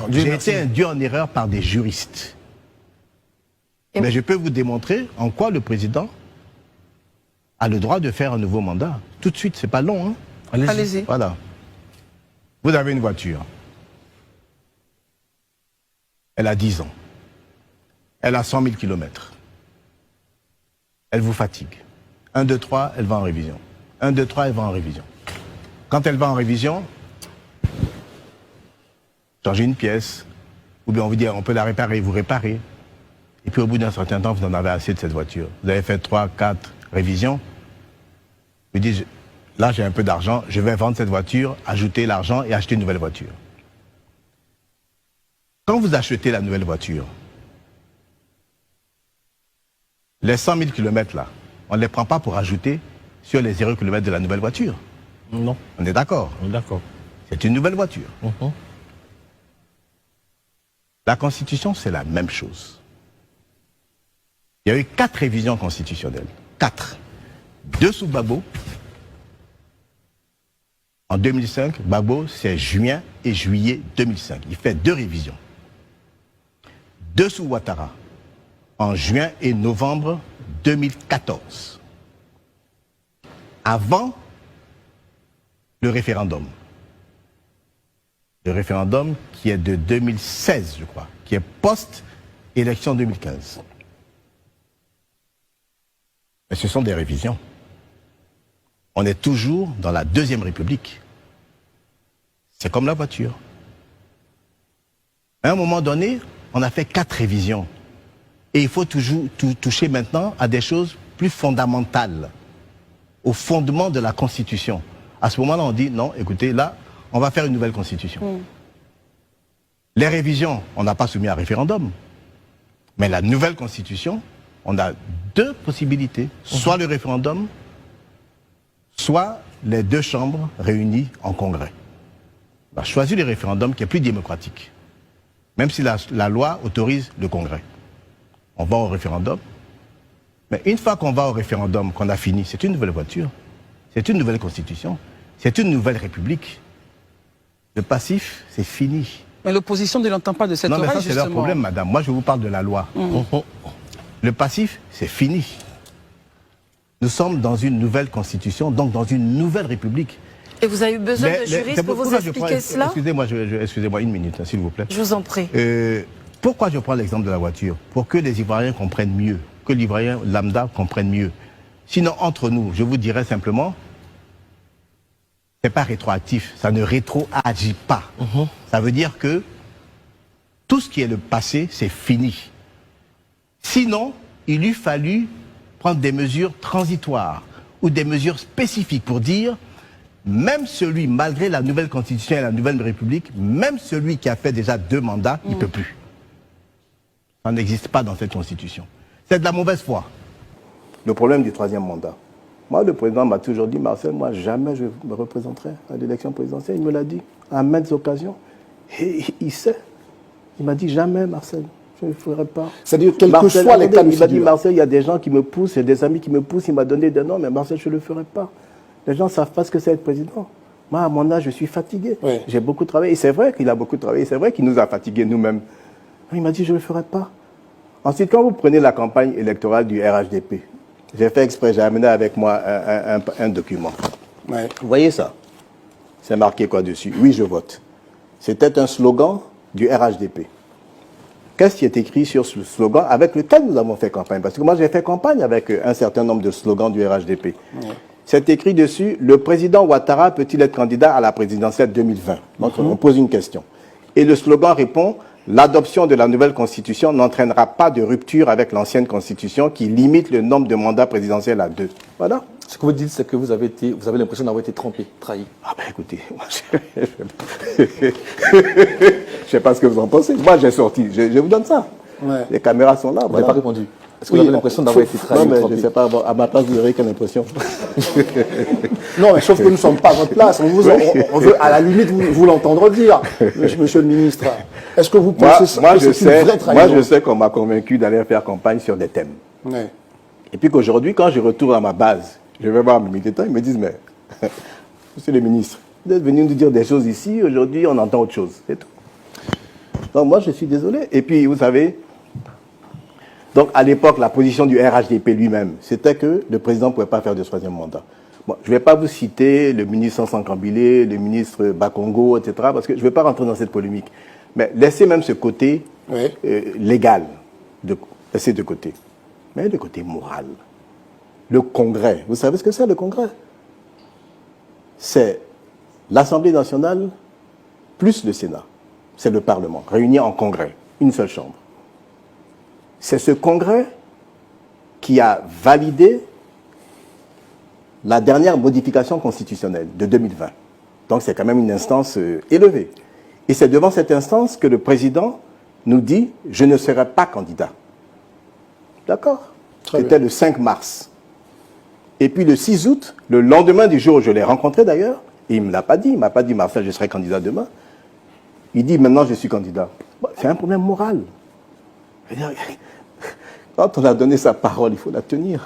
J'ai été induit en erreur par des juristes. Mais je peux vous démontrer en quoi le président a le droit de faire un nouveau mandat. Tout de suite, c'est pas long. Hein? Allez-y. Voilà. Vous avez une voiture. Elle a 10 ans. Elle a 100 000 kilomètres. Elle vous fatigue. 1, 2, 3, elle va en révision. 1, 2, 3, elle va en révision. Quand elle va en révision, changez une pièce, ou bien on vous dit on peut la réparer, vous réparez. Et puis au bout d'un certain temps, vous en avez assez de cette voiture. Vous avez fait 3, 4 révisions. Vous dites, là j'ai un peu d'argent, je vais vendre cette voiture, ajouter l'argent et acheter une nouvelle voiture. Quand vous achetez la nouvelle voiture, les 100 000 kilomètres là, on ne les prend pas pour ajouter sur les 0 km de la nouvelle voiture. Non. On est d'accord? D'accord. C'est une nouvelle voiture. La Constitution, c'est la même chose. Il y a eu 4 révisions constitutionnelles. 4. 2 sous Gbagbo. En 2005, Gbagbo, c'est juin et juillet 2005. Il fait 2 révisions. 2 sous Ouattara. En juin et novembre 2014. Avant le référendum. Le référendum qui est de 2016, je crois, qui est post-élection 2015. Mais ce sont des révisions. On est toujours dans la Deuxième République. C'est comme la voiture. À un moment donné, on a fait 4 révisions. Et il faut toujours toucher maintenant à des choses plus fondamentales, au fondement de la Constitution. À ce moment-là, on dit, non, écoutez, là, on va faire une nouvelle Constitution. Les révisions, on n'a pas soumis à référendum. Mais la nouvelle Constitution, on a 2 possibilités. Soit le référendum, soit les 2 chambres réunies en congrès. On va choisir le référendum qui est plus démocratique. Même si la loi autorise le congrès. On va au référendum. Mais une fois qu'on va au référendum, qu'on a fini, c'est une nouvelle voiture. C'est une nouvelle constitution. C'est une nouvelle république. Le passif, c'est fini. Mais l'opposition ne l'entend pas de cette oreille, justement. Non, mais ça, c'est leur problème, madame. Moi, je vous parle de la loi. Le passif, c'est fini. Nous sommes dans une nouvelle constitution, donc dans une nouvelle république. Et vous avez eu besoin de juristes pour vous expliquer cela? Excusez-moi une minute, s'il vous plaît. Je vous en prie. Pourquoi je prends l'exemple de la voiture? Pour que les Ivoiriens comprennent mieux, que l'Ivoirien lambda comprenne mieux. Sinon, entre nous, je vous dirais simplement, c'est pas rétroactif, ça ne rétroagit pas. Ça veut dire que tout ce qui est le passé, c'est fini. Sinon, il eût fallu prendre des mesures transitoires ou des mesures spécifiques pour dire, même celui, malgré la nouvelle constitution et la nouvelle république, même celui qui a fait déjà 2 mandats, il ne peut plus. Ça n'existe pas dans cette constitution. C'est de la mauvaise foi. Le problème du 3e mandat. Moi, le président m'a toujours dit, Marcel, moi, jamais je me représenterai à l'élection présidentielle. Il me l'a dit à maintes occasions. Et il sait. Il m'a dit, jamais, Marcel, je ne le ferai pas. C'est-à-dire, quel que soit les cas de figure. Il m'a dit, Marcel, il y a des gens qui me poussent, il y a des amis qui me poussent, il m'a donné des noms, mais Marcel, je ne le ferai pas. Les gens ne savent pas ce que c'est être président. Moi, à mon âge, je suis fatigué. Oui. J'ai beaucoup travaillé. Et c'est vrai qu'il a beaucoup travaillé. C'est vrai qu'il nous a fatigués nous-mêmes. Il m'a dit, je ne le ferai pas. Ensuite, quand vous prenez la campagne électorale du RHDP, j'ai fait exprès, j'ai amené avec moi un document. Ouais. Vous voyez ça? C'est marqué quoi dessus? Oui, je vote. C'était un slogan du RHDP. Qu'est-ce qui est écrit sur ce slogan avec lequel nous avons fait campagne? Parce que moi, j'ai fait campagne avec un certain nombre de slogans du RHDP. Ouais. C'est écrit dessus, le président Ouattara peut-il être candidat à la présidentielle 2020? Donc, on pose une question. Et le slogan répond, l'adoption de la nouvelle constitution n'entraînera pas de rupture avec l'ancienne constitution qui limite le nombre de mandats présidentiels à 2. Voilà. Ce que vous dites, c'est que vous avez l'impression d'avoir été trompé, trahi. Ah ben écoutez, moi, je sais pas ce que vous en pensez. Moi, j'ai sorti, je vous donne ça. Ouais. Les caméras sont là. Vous n'avez pas répondu. Est-ce que vous avez l'impression d'avoir été trahi? Non, mais je ne sais pas, à ma place, vous aurez quelle impression? Non, mais sauf que nous ne sommes pas à votre place. On veut, à la limite, vous l'entendre dire, monsieur le ministre. Est-ce que vous pensez que c'est une vraie trahison? Moi, je sais qu'on m'a convaincu d'aller faire campagne sur des thèmes. Ouais. Et puis qu'aujourd'hui, quand je retourne à ma base, je vais voir mes militants, ils me disent, mais, monsieur le ministre, vous êtes venu nous dire des choses ici, aujourd'hui, on entend autre chose. C'est tout. Donc moi, je suis désolé. Et puis, vous savez, donc à l'époque, la position du RHDP lui-même, c'était que le président ne pouvait pas faire de 3e mandat. Bon, je ne vais pas vous citer le ministre Sankambilé, le ministre Bakongo, etc., parce que je ne vais pas rentrer dans cette polémique. Mais laissez même ce côté légal, laissez de côté. Mais le côté moral. Le Congrès, vous savez ce que c'est le Congrès? C'est l'Assemblée nationale plus le Sénat. C'est le Parlement, réuni en Congrès, une seule chambre. C'est ce Congrès qui a validé la dernière modification constitutionnelle de 2020. Donc c'est quand même une instance élevée. Et c'est devant cette instance que le président nous dit « je ne serai pas candidat ». D'accord? C'était le 5 mars. Et puis le 6 août, le lendemain du jour où je l'ai rencontré d'ailleurs, et il ne me l'a pas dit, il ne m'a pas dit « Marcel, je serai candidat demain ». Il dit « maintenant je suis candidat ». Bon, c'est un problème moral. Quand on a donné sa parole, il faut la tenir.